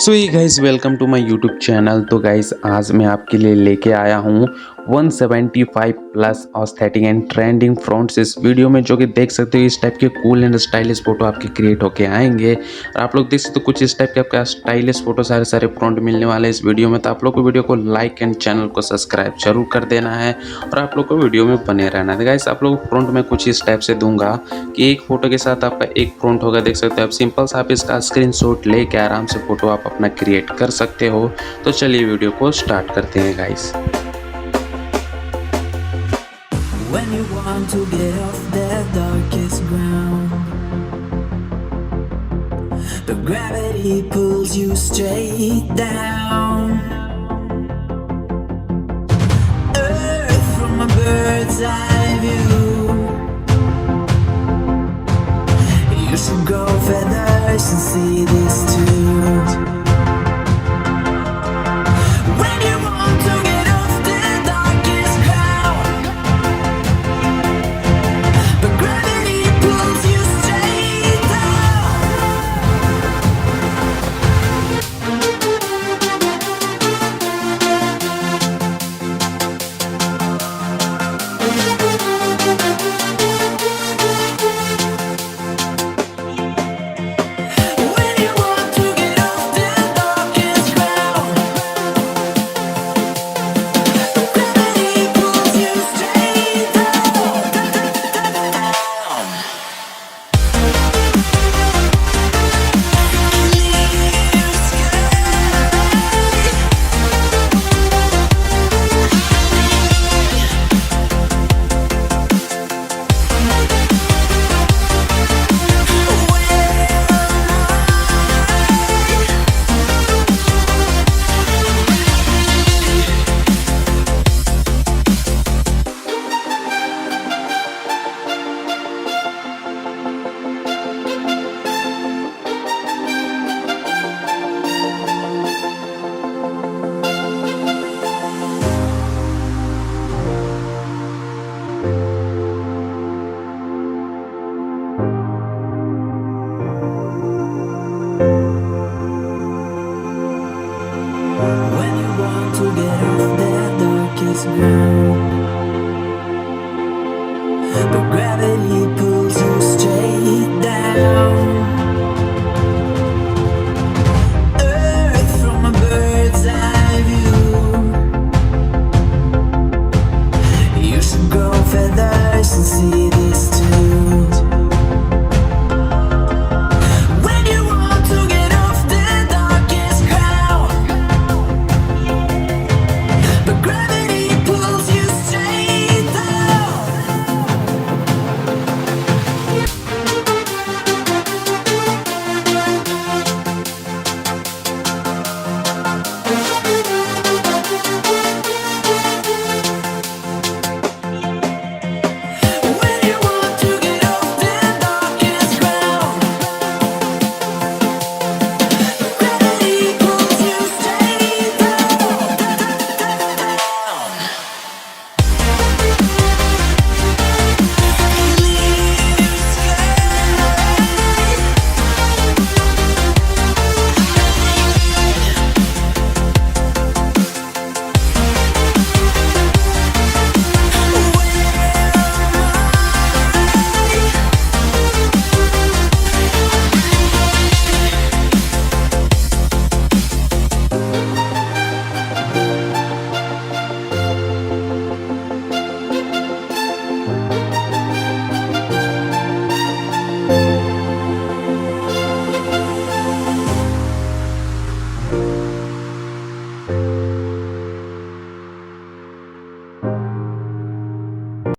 सो ये guys welcome to my YouTube channel. तो guys आज मैं आपके लिए लेके आया हूँ 175 plus aesthetic and trending fonts इस वीडियो में, जो कि देख सकते हो इस टाइप के कूल एंड स्टाइलिश फोटो आपके क्रिएट होके आएंगे। और आप लोग देख सकते हो कुछ इस टाइप के आपका स्टाइलिश फोटो सारे फ्रंट मिलने वाले हैं इस वीडियो में। तो आप लोग को वीडियो को लाइक एंड चैनल को सब्सक्राइब जरूर कर देना है और आप लोग को वीडियो में बने रहना है। गाइस आप लोग फ्रंट में कुछ इस टाइप से दूंगा कि एक फोटो के साथ आपका एक फ्रंट होगा, देख सकते हो आप। सिंपल सा आप इसका स्क्रीनशॉट लेके आराम से फोटो आप अपना क्रिएट कर सकते हो। तो चलिए वीडियो को स्टार्ट करते हैं guys. When you want to get off that darkest ground, the gravity pulls you straight down. Earth from a bird's eye view. You should grow feathers and see this too.